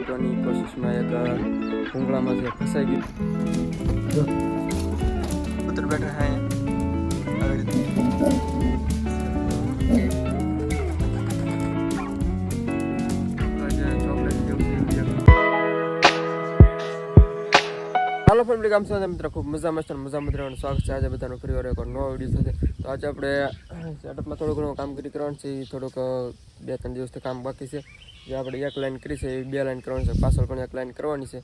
પલટવાની કોશિશમાં એક ભૂંગળામાં જે ફસાઈ ગયું પુત્ર બેઠા હે આવી હાલો ફેમિલી કામ સાથે મિત્રો ખૂબ મજામાં રહેવાનું સ્વાગત છે આજે બધાનું ફરી વાર એક નવો વિડીયો સાથે. તો આજે આપણે સેટઅપમાં થોડું ઘણું કામગીરી કરવાનું છે. એ થોડુંક 2-3 દિવસથી કામ બાકી છે. જે આપણે એક લાઈન કરી છે એ 2 લાઈન કરવાની છે, પાછળ પણ એક લાઈન કરવાની છે.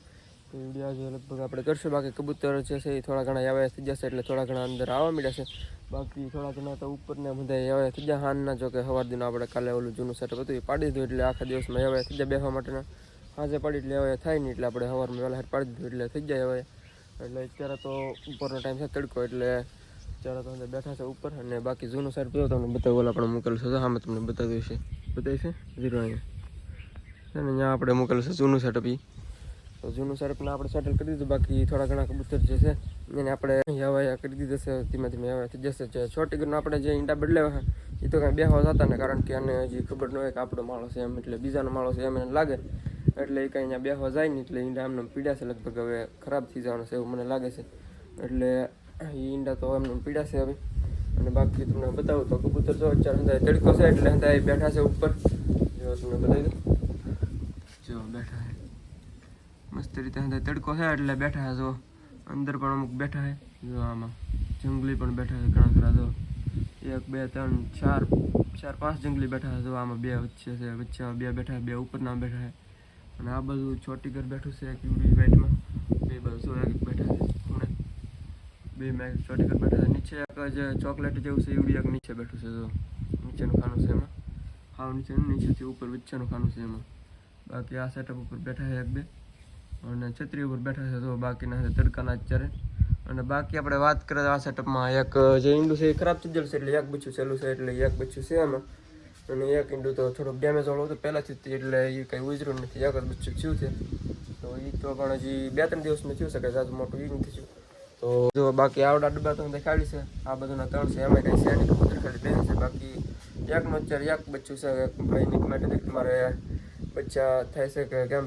તો વિડીયો આજે લગભગ આપણે કરશું. બાકી કબૂતર છે એ થોડા ઘણા આવ્યા થઈ જશે એટલે થોડા ઘણા અંદર આવવા મળ્યા છે. બાકી થોડા ઘણા તો ઉપરને બધા આવ્યા થઈ ગયા. હાનના જો કે સવાર દિન આપણે કાલે ઓલું જૂનું સેટઅપ હતું એ પાડી દીધું એટલે આખા દિવસમાં આવ્યા થઈ ગયા બેસવા માટેના. આજે પાડી એટલે હવે થાય નહીં એટલે આપણે સવારમાં વહેલા પાડી દીધું એટલે થઈ જાય હવે. એટલે અત્યારે તો ઉપરનો ટાઈમ છે તડકો એટલે અત્યારે તો બેઠા છે ઉપર. અને બાકી જૂનું સાઈડ પીવો તમને બતાવું ઓલા આપણે મૂકેલું છે હા મેં તમને બતાવ્યું છે બતાવી છે ઝીરો અહીંયા છે ને અહીંયા આપણે મૂકેલું છે જૂનું સેટઅપ. એ તો જૂનું સેટઅપને આપણે સેટલ કરી દીધું. બાકી થોડા ઘણા કબૂતર જે છે એને આપણે હવા કરી દીધું છે. ધીમે ધીમે હવા થઈ જશે. જે છોટી ગરનો આપણે જે ઈંડા બદલાવ્યા એ તો કાંઈ બેહવા જતા ને, કારણ કે એને હજી ખબર ન હોય કે આપણો માળો છે એમ, એટલે બીજાનો માળો છે એમ એને લાગે એટલે એ કાંઈ અહીંયા બેહવા જાય નહીં. એટલે ઈંડા એમને પીડ્યા છે લગભગ હવે ખરાબ થઈ જવાનું છે એવું મને લાગે છે. એટલે એ ઈંડા તો એમને પીડ્યા છે હવે. અને બાકી તમને બતાવું તો કબૂતર જો અત્યારે તડકો છે એટલે હંધાય બેઠા છે ઉપર. જો તમને બતાવી દઉં, જો બેઠા છે મસ્ત રીતે હંધાય તડકો છે એટલે બેઠા છે. જો અંદર પણ અમુક બેઠા છે. જો આમાં જંગલી પણ બેઠા છે ઘણા ખરા. જો 1 2 3 4 5 જંગલી બેઠા છે. જો આમાં 2 વચ્ચે છે, વચ્ચેમાં 2 બેઠા છે, 2 ઉપરના બેઠા છે. અને આ બધું છોટી ઘર બેઠું છે એક યુડી વાઇટમાં, 2 બાજુ એક બેઠા છે ખૂણે, 2 મેં છોટી ઘર બેઠા છે. નીચે એક જે ચોકલેટ જેવું છે યુડી એક નીચે બેઠું છે. જો નીચેનું ખાનું છે એમાં, હાવ નીચેનું, નીચેથી ઉપર વચ્ચેનું ખાનું છે એમાં. બાકી આ સેટઅપ ઉપર બેઠા છે 1 2 અને છત્રી ઉપર બેઠા છે. તો બાકીના તડકાના અત્યારે. અને બાકી આપણે વાત કરીએ આ સેટઅપમાં એક જે ઈંડું છે એ ખરાબ થઈ ગયેલું છે એટલે એક બચ્ચું સહેલું છે એટલે એક બચ્ચું છે એમાં. અને એક ઈંડું તો થોડુંક ડેમેજ વાળું હતું પહેલાંથી એટલે એ કંઈ ઉજર્યું નથી, એક જ બચ્ચું થયું છે. તો એ તો પણ હજી 2-3 દિવસમાં થયું શકે, જાજુ મોટું એ નથી થયું. તો જો બાકી આવડા ડબ્બા તો દેખાડી છે આ બધુંના 3 છે, એમાં કંઈ છે નહીં, કબૂતર ખાલી 2 છે. બાકી એકનું અત્યારે એક બચ્ચું છે. એક ભાઈની માટે મારે બચ્ચા થાય છે કે કેમ,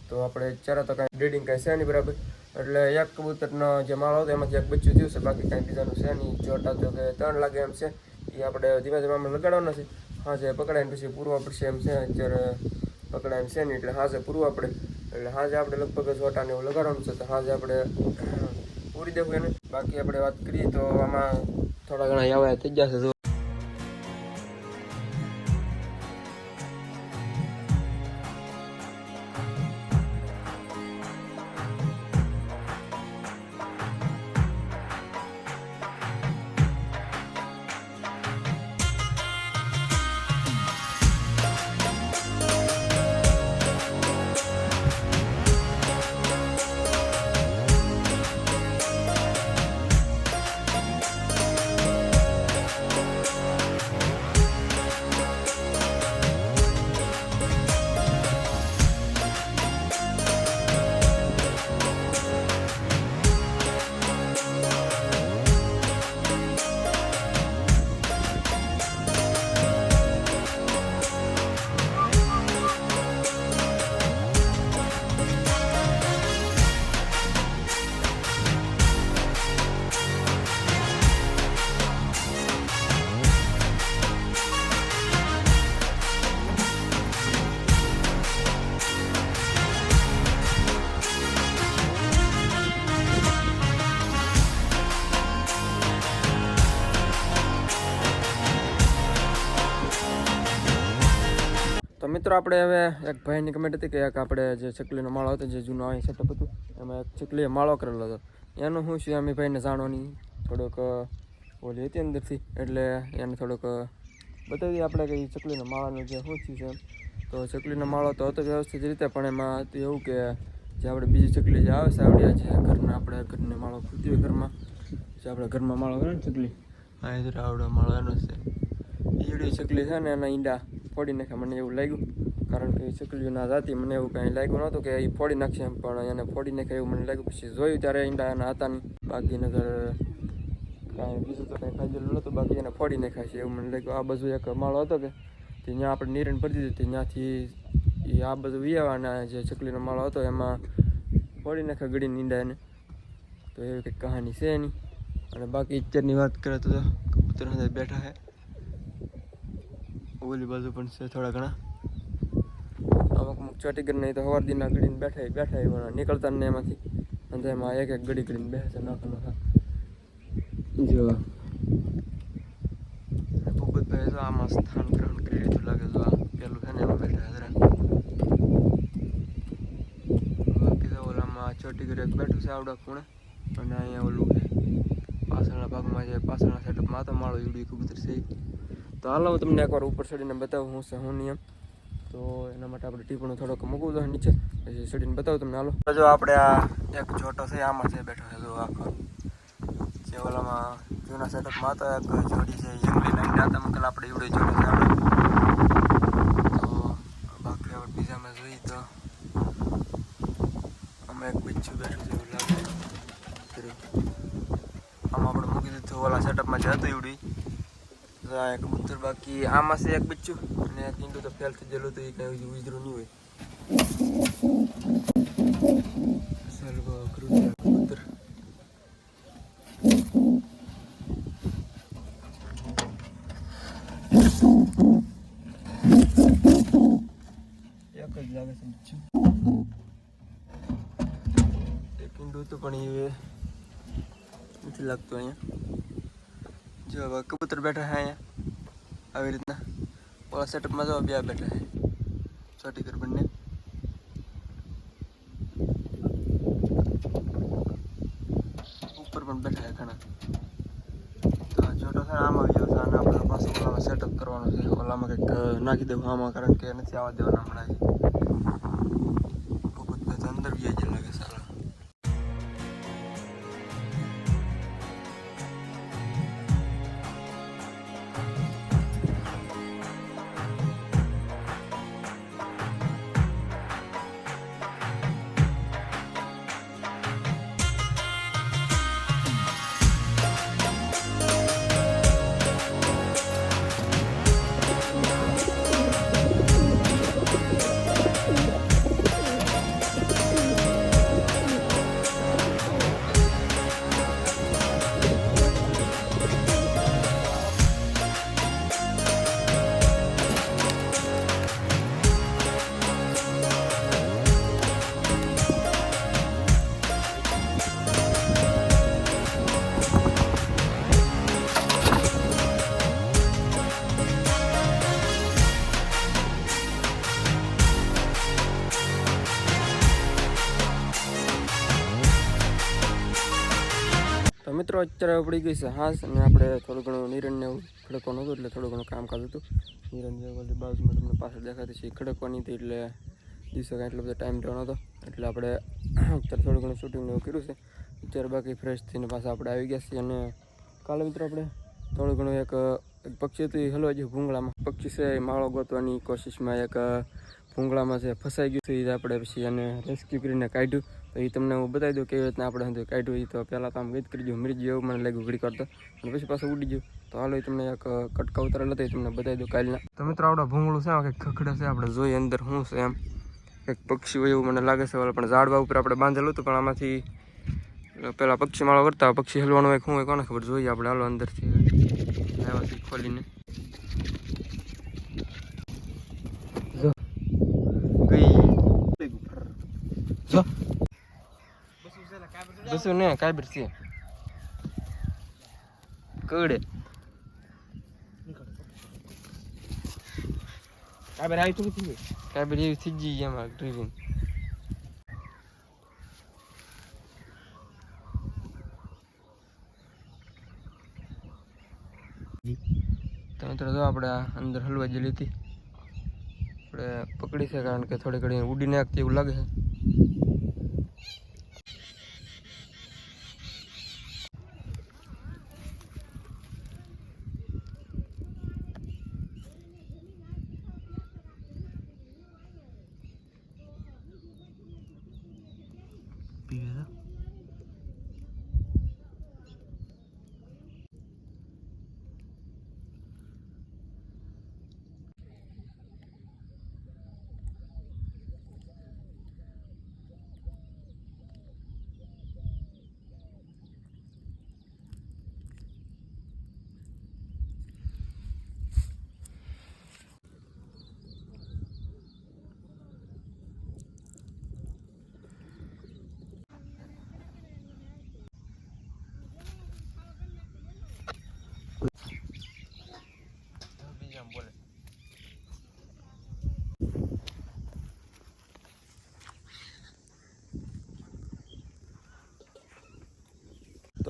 તો આપણે અત્યારે તો કાંઈ બ્રીડિંગ કાંઈ છે નહીં બરાબર. એટલે એક કબૂતરનો જે માળો હતો એમાંથી એક બચ્ચું થયું છે. બાકી કાંઈ બીજાનું છે નહીં. જોટા તો કે 3 લાગે એમ છે. એ આપણે ધીમે ધીમે આમાં લગાડવાના છે. હાજે પકડાઈને પછી પૂરવા પડશે એમ છે. અત્યારે પકડાઈને છે નહીં એટલે હાજે પૂરવા પડે. એટલે હાજે આપણે લગભગ જોટાને એવું લગાડવાનું છે. તો હાજે આપણે પૂરી દેવું એને. બાકી આપણે વાત કરીએ તો આમાં થોડા ઘણા યાવા થઈ જશે. તો મિત્રો આપણે હવે એક ભાઈની કમેન્ટ હતી કે એક આપણે જે ચકલીનો માળો હતો જે જૂનો અહીં સેટઅપ હતું એમાં એક ચકલીએ માળો કરેલો હતો. એનું શું છે અમે ભાઈને જાણવાની થોડોક ઓલી હતી અંદરથી એટલે એને થોડોક બતાવી દઈએ આપણે કે એ ચકલીનો માળાનું જે શું થયું છે એમ. તો ચકલીનો માળો તો હતો વ્યવસ્થિત રીતે, પણ એમાં હતું એવું કે જે આપણે બીજી ચકલી જે આવે છે આવડ્યા છે ઘરના, આપણે ઘરને માળો ખૂતી હોય ઘરમાં, જે આપણે ઘરમાં માળો કરે ને ચકલી, હા એ આવડો માળો એનો છે. ઈડી ચકલી છે ને એના ઈંડા ફોડી નાખ્યા મને એવું લાગ્યું, કારણ કે ચકલીઓ ના જાતી મને એવું કાંઈ લાગ્યું નહોતું કે એ ફોડી નાખશે એમ, પણ એને ફોડી નાખ્યા એવું મને લાગ્યું. પછી જોયું ત્યારે ઈંડા એના હતા નહીં. બાકી નગર કાંઈ બીજું તો કાંઈ ફાયદેલું નહોતું, બાકી એને ફોડી નાખ્યા છે એવું મને લાગ્યું. આ બાજુ એક માળો હતો કે ત્યાં આપણે નિરણ ભરી દીધી, ત્યાંથી એ આ બધું વિયાવાના જે ચકલીનો માળો હતો એમાં ફોડી નાખે ગળીને ઈંડા એને. તો એવી કંઈક કહાની છે એની. અને બાકી અત્યારની વાત કરે તો કબૂતર અંદર બેઠા છે. ઓલી બાજુ પણ છે થોડા ઘણા. અમુક ચોટી કરી નહીં તો સવાર દિનના ગળીને બેઠા નીકળતા ને એમાંથી. અને એમાં એક ગળી ગળીને બેસે નાખા. જો ભૂપતભાઈ તો આમાં સ્થાન ગ્રહણ કરી લીધું લાગે. તો આ પેલું છે ને એમાં બેઠા જરા. બાકી તો ઓલામાં ચોટી કરી બેઠું છે આવડા ખૂણે. અને અહીંયા ઓલું છે પાછળના ભાગમાં જે પાછળના સેટઅપમાં તો માળો એવડી કબૂતર છે. તો હાલો હું તમને એકવાર ઉપર ચડીને બતાવું હું છે હું નિયમ. તો એના માટે આપણે ટીપણું થોડોક મૂકવું તો નીચે પછી ચડીને બતાવું તમને. હાલો જો આપણે આ એક જોટો છે આમાં છે બેઠો છે. જો આખો જે ઓલામાં જૂના સેટઅપમાં તો એક જોડી છે એકલી લઈને હતા મકલ આપણે એવડે જોડે છે આપણે. તો બાકી આપણે બીજામાં જોઈએ તો આમાં એક બચ્ચું બેઠું છે એવું લાગે. આમાં આપણે મૂકી દીધું ઓલા સેટઅપમાં જે હતું એવડી. એક કબૂતર બાકી આમાં છે એક બચ્ચું અને એક ઈંડું તો ફેલ થઈ ગયેલું હતું. એ કઈ ઉજરું નહીં હોય. કબૂતર એક જ લાગે છે બચ્ચું. એક ઈંડું હતું પણ એ નથી લાગતું અહીંયા. જો હવે કબૂતર બેઠા છે અહીંયા આવી રીતના. ઓલા સેટઅપમાં જો બે બેઠા છે ચોટી કર બંને. ઉપર પણ બેઠા છે ઘણા. તો જોટો છે આમાં ગયો છે અને આપણે પાછું ઓલામાં સેટઅપ કરવાનું છે. ઓલામાં કંઈક નાખી દેવું આમાં, કારણ કે નથી આવવા દેવાના હમણાં. ભૂપતભાઈ તો અંદર બી જ લાગે સારા. તો મિત્રો અત્યારે પડી ગઈ છે હાંસ. અને આપણે થોડું ઘણું નિરણને ખડકવાનું હતું એટલે થોડું ઘણું કામકાજ હતું. નિરણ જે ઓલી બાજુમાં તમને પાછળ દેખાતી છે એ ખડકવાની હતી. એટલે દિવસે કાંઈ એટલો બધો ટાઈમ રહેવાનો હતો. એટલે આપણે અત્યારે થોડું ઘણું શૂટિંગ એવું કર્યું છે. અત્યારે બાકી ફ્રેશ થઈને પાછા આપણે આવી ગયા છીએ. અને કાલે મિત્રો આપણે થોડું ઘણું એક પક્ષી હતું એ હલવા ગયું ભૂંગળામાં. પક્ષી છે એ માળો ગોતવાની કોશિશમાં એક ભૂંગળામાં છે ફસાઈ ગયું હતું. એ આપણે પછી એને રેસ્ક્યુ કરીને કાઢ્યું. તો એ તમને હું બતાવી દઉં કેવી રીતના આપણે કાઢ્યું. એ તો પહેલાં તો આમ ગીત કરી દઉં મરી ગયું એવું મને લાગ્યું ઘડી કરતો. અને પછી પાછું ઉડી ગયું. તો હાલો એ તમને એક કટકા ઉતારેલા હતા એ તમને બતાવી દઉં કાલના. તો મિત્રો આપણા ભૂંગળું છે કંઈક ખખડે છે. આપણે જોઈએ અંદર શું છે એમ. એક પક્ષી હોય એવું મને લાગે છે. પણ ઝાડવા ઉપર આપણે બાંધેલું હતું પણ આમાંથી પેલા પક્ષી માળો કરતા પક્ષી હલવાનું હોય શું હોય કોને ખબર. જોઈએ આપણે હાલો અંદરથી આવ્યાથી ખોલીને. બસું ને કાબર છે કડે કાબર આવી તો કાબર એવી થઈ ગઈ એમાં ડ્રીવિંગ. તો મિત્રો જો આપણે અંદર હલવા જેલી હતી આપણે પકડી છે કારણ કે થોડી ઘડી ઉડી નાખતી એવું લાગે છે.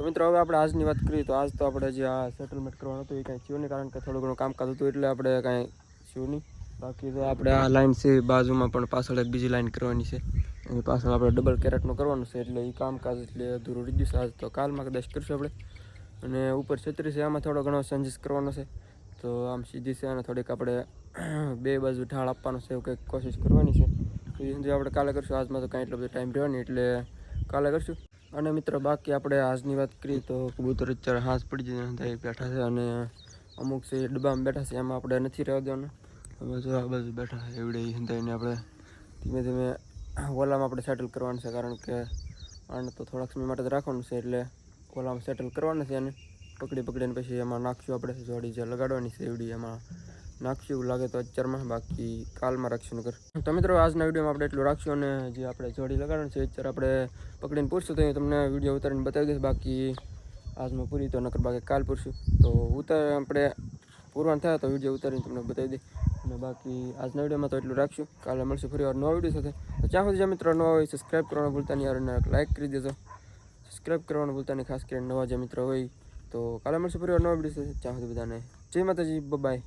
મિત્રો હવે આપણે આજની વાત કરીએ તો આજ તો આપણે જે આ સેટલમેન્ટ કરવાનું હતું એ કાંઈ થયું નહીં, કારણ કે થોડું ઘણું કામકાજ હતું એટલે આપણે કાંઈ થયું નહીં. બાકી તો આપણે આ લાઈન છે બાજુમાં પણ પાછળ એક બીજી લાઈન કરવાની છે, એની પાછળ આપણે ડબલ કેરેટનું કરવાનું છે, એટલે એ કામકાજ એટલે અધૂરું રહી ગયું છે. આજ તો કાલમાં કદાચ કરશું આપણે. અને ઉપર છત્રી છે આમાં થોડો ઘણો ચેન્જીસ કરવાનો છે, તો આમ સીધી છે અને થોડીક આપણે બે બાજુ ઢાળ આપવાનો છે એવું કંઈક કોશિશ કરવાની છે. તો એ સમજી આપણે કાલે કરશું, આજમાં તો કાંઈ એટલો બધો ટાઈમ રહ્યો નહીં એટલે કાલે કરશું. અને મિત્રો બાકી આપણે આજની વાત કરીએ તો કબૂતર અત્યારે હાથ પડી જાય બેઠા છે, અને અમુક છે ડબ્બામાં બેઠા છે, એમાં આપણે નથી રહેવા દેવાનું. હવે જો આ બાજુ બેઠા છે એવડે હંધાઈને આપણે ધીમે ધીમે ઓલામાં આપણે સેટલ કરવાનું છે, કારણ કે આને તો થોડાક સમય માટે જ રાખવાનું છે, એટલે ઓલામાં સેટલ કરવાનું છે. અને પકડીને પછી એમાં નાખશું આપણે જોડી જે લગાડવાની છે એવડી એમાં નાખશું, એવું લાગે તો અત્યારમાં, બાકી કાલમાં રાખશું નગર. તો મિત્રો આજના વિડીયોમાં આપણે એટલું રાખશું, અને જે આપણે જોડી લગાડવાની છે અત્યારે આપણે પકડીને પૂરશું તો એ તમને વિડીયો ઉતારીને બતાવી દઈશ. બાકી આજમાં પૂરી તો નકર બાકી કાલ પૂરશું, તો આપણે પૂરવાનું થાય તો વિડીયો ઉતારીને તમને બતાવી દઈશ. અને બાકી આજના વિડીયોમાં તો એટલું રાખશું, કાલે મળશું ફરી વાર નવા વિડીયો સાથે. તો ત્યાં સુધી જે મિત્રો નવા હોય સબસ્ક્રાઈબ કરવાનું ભૂલતા નહીં, અને લાઈક કરી દેજો, સબસ્ક્રાઈબ કરવાનું ભૂલતા નહીં, ખાસ કરીને નવા જે મિત્રો હોય. તો કાલે મળશું ફરી વાર નવા વિડીયો સાથે. ત્યાં સુધી બધાને જય માતાજી, બાય.